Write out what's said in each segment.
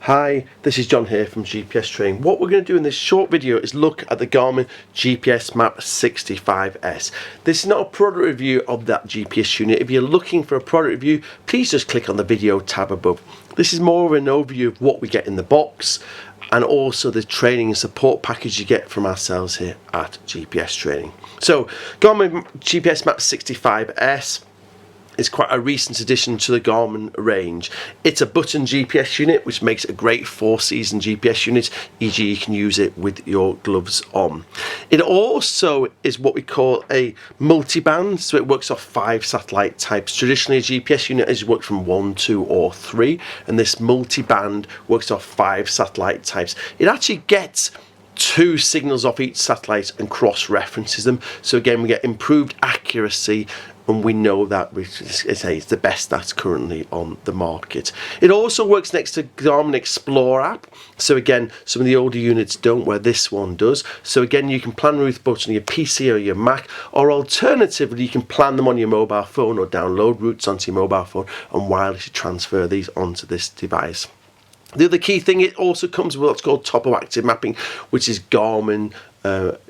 Hi, this is John here from GPS Training. What we're going to do in this short video is look at the Garmin GPSMAP 65S. This is not a product review of that GPS unit. If you're looking for a product review, please just click on the video tab above. This is more of an overview of what we get in the box and also the training and support package you get from ourselves here at GPS Training. So, Garmin GPSMAP 65S is quite a recent addition to the Garmin range. It's a button GPS unit, which makes it a great 4-season GPS unit, e.g. you can use it with your gloves on. It also is what we call a multi-band, so it works off 5 satellite types. Traditionally a GPS unit has worked from 1, 2 or 3, and this multi-band works off 5 satellite types. It actually gets 2 signals off each satellite and cross-references them, so again we get improved accuracy, and we know that it's the best that's currently on the market. It also works next to Garmin Explore app, so again some of the older units don't, where this one does. So again you can plan routes both on your PC or your Mac, or alternatively you can plan them on your mobile phone or download routes onto your mobile phone and wirelessly transfer these onto this device. The other key thing, it also comes with what's called topo active mapping, which is Garmin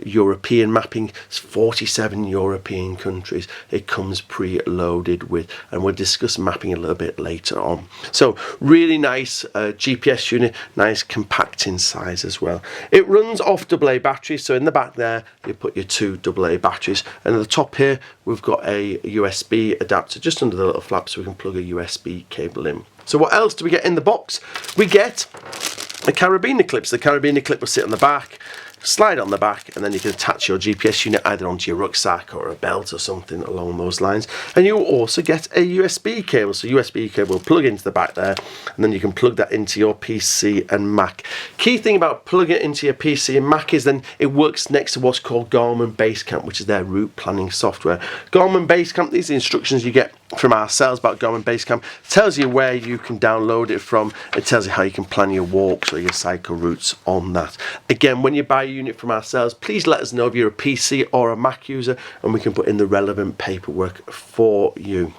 European mapping. It's 47 European countries it comes pre-loaded with, and we'll discuss mapping a little bit later on. So really nice GPS unit, nice compact in size as well. It runs off AA batteries, so in the back there you put your 2 AA batteries, and at the top here we've got a USB adapter just under the little flap, so we can plug a USB cable in. So what else do we get in the box? We get a carabiner clip. So the carabiner clip will sit on the back, slide on the back, and then you can attach your GPS unit either onto your rucksack or a belt or something along those lines. And you will also get a USB cable. So USB cable will plug into the back there, and then you can plug that into your PC and Mac. Key thing about plugging it into your PC and Mac is then it works next to what's called Garmin Basecamp, which is their route planning software. Garmin Basecamp, these are the instructions you get from ourselves about Garmin Basecamp. It tells you where you can download it from. It tells you how you can plan your walks or your cycle routes on that. Again, when you buy a unit from ourselves, please let us know if you're a PC or a Mac user, and we can put in the relevant paperwork for you.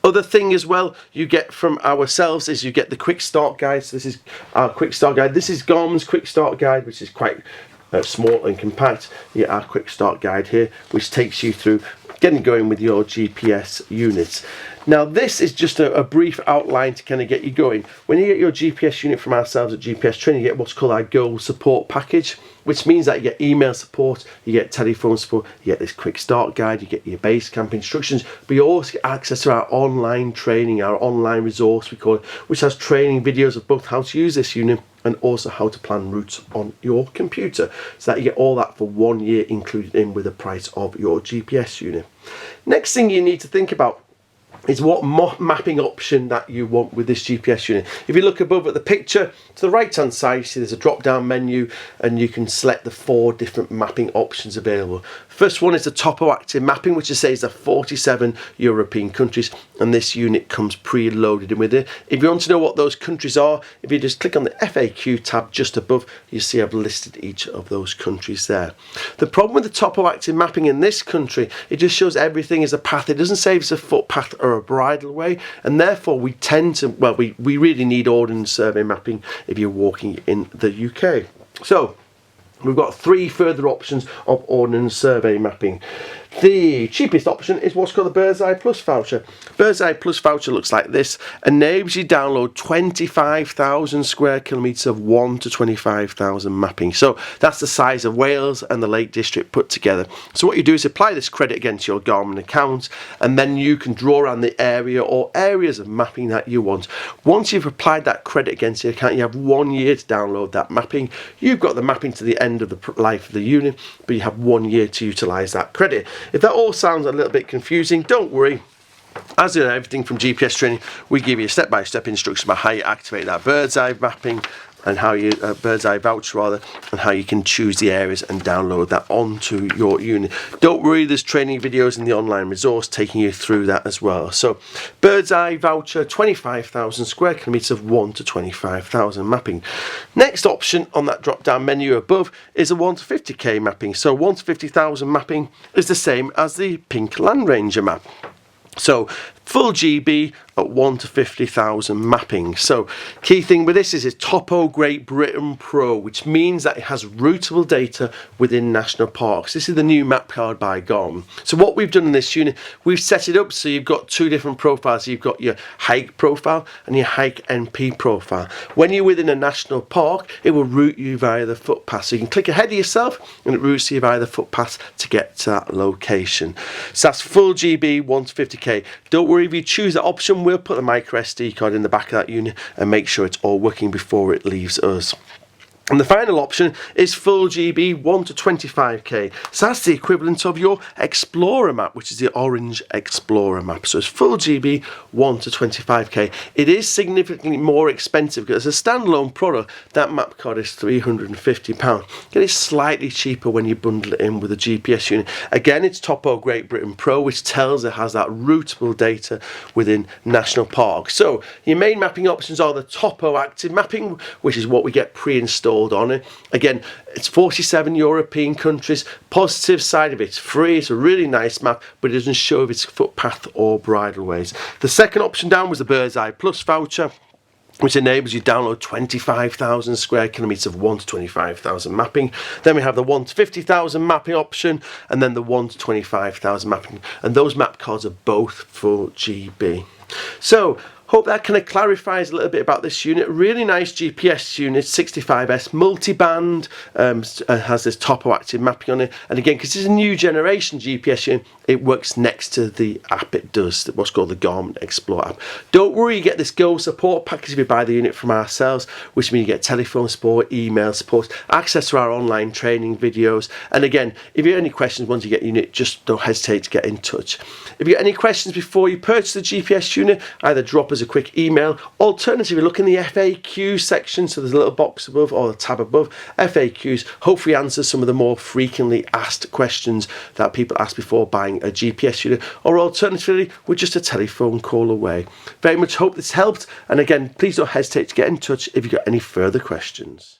Other thing as well you get from ourselves is you get the quick start guide. So this is our quick start guide. This is Garmin's quick start guide, which is quite small and compact. You get our quick start guide here, which takes you through getting going with your GPS units. Now this is just a brief outline to kind of get you going. When you get your GPS unit from ourselves at GPS Training, you get what's called our Go Support package, which means that you get email support, you get telephone support, you get this quick start guide, you get your base camp instructions, but you also get access to our online training, our online resource we call it, which has training videos of both how to use this unit and also how to plan routes on your computer, so that you get all that for 1 year included in with the price of your GPS unit. Next thing you need to think about is what mapping option that you want with this GPS unit. If you look above at the picture, to the right hand side you see there's a drop down menu, and you can select the 4 different mapping options available. First one is the topo active mapping, which says the 47 European countries, and this unit comes pre-loaded in with it. If you want to know what those countries are, if you just click on the FAQ tab just above, you see I've listed each of those countries there. The problem with the topo active mapping in this country, it just shows everything as a path. It doesn't say if it's a footpath or a bridle way, and therefore we tend to, well, we really need ordnance survey mapping if you're walking in the UK. So we've got 3 further options of ordnance survey mapping. The cheapest option is what's called the Bird's Eye Plus voucher. Bird's Eye Plus voucher looks like this, enables you to download 25,000 square kilometres of 1 to 25,000 mapping. So that's the size of Wales and the Lake District put together. So what you do is apply this credit against your Garmin account, and then you can draw around the area or areas of mapping that you want. Once you've applied that credit against your account, you have 1 year to download that mapping. You've got the mapping to the end of the life of the unit, but you have 1 year to utilise that credit. If that all sounds a little bit confusing, don't worry. As in everything from GPS Training, we give you a step-by-step instruction about how you activate that bird's eye mapping, and how you bird's eye voucher rather, and how you can choose the areas and download that onto your unit. Don't worry, there's training videos in the online resource taking you through that as well. So bird's eye voucher, 25,000 square kilometres of 1 to 25,000 mapping. Next option on that drop down menu above is a 1 to 50k mapping. So 1 to 50,000 mapping is the same as the pink Land Ranger map. So full GB at 1 to 50,000 mapping. So key thing with this is it's Topo Great Britain Pro, which means that it has routable data within national parks. This is the new map card by Garmin. So what we've done in this unit, we've set it up so you've got two different profiles. You've got your hike profile and your hike NP profile. When you're within a national park, it will route you via the footpath. So you can click ahead of yourself and it routes you via the footpath to get to that location. So that's full GB 1 to 50k. Don't worry if you choose that option, we'll put the micro SD card in the back of that unit and make sure it's all working before it leaves us. And the final option is full GB 1 to 25k. So that's the equivalent of your Explorer map, which is the orange Explorer map. So it's full GB 1 to 25k. It is significantly more expensive because as a standalone product, that map card is £350. It is slightly cheaper when you bundle it in with a GPS unit. Again, it's Topo Great Britain Pro, which tells it has that routable data within national parks. So your main mapping options are the Topo Active Mapping, which is what we get pre-installed on it. Again, it's 47 European countries. Positive side of it's free. It's a really nice map, but it doesn't show if it's footpath or bridleways. The second option down was the Bird's Eye Plus voucher, which enables you to download 25,000 square kilometres of 1 to 25,000 mapping. Then we have the 1 to 50,000 mapping option, and then the 1 to 25,000 mapping. And those map cards are both full GB. So, hope that kind of clarifies a little bit about this unit. Really nice GPS unit, 65S multi-band, has this Topo Active mapping on it. And again, because it's a new generation GPS unit, it works next to the app it does, what's called the Garmin Explore app. Don't worry, you get this Go support package if you buy the unit from ourselves, which means you get telephone support, email support, access to our online training videos. And again, if you have any questions once you get the unit, just don't hesitate to get in touch. If you have any questions before you purchase the GPS unit, either drop us a quick email. Alternatively, look in the FAQ section, so there's a little box above or a tab above, FAQs. Hopefully answers some of the more frequently asked questions that people ask before buying a GPS unit, or alternatively, we're just a telephone call away. Very much hope this helped, and again, please don't hesitate to get in touch if you've got any further questions.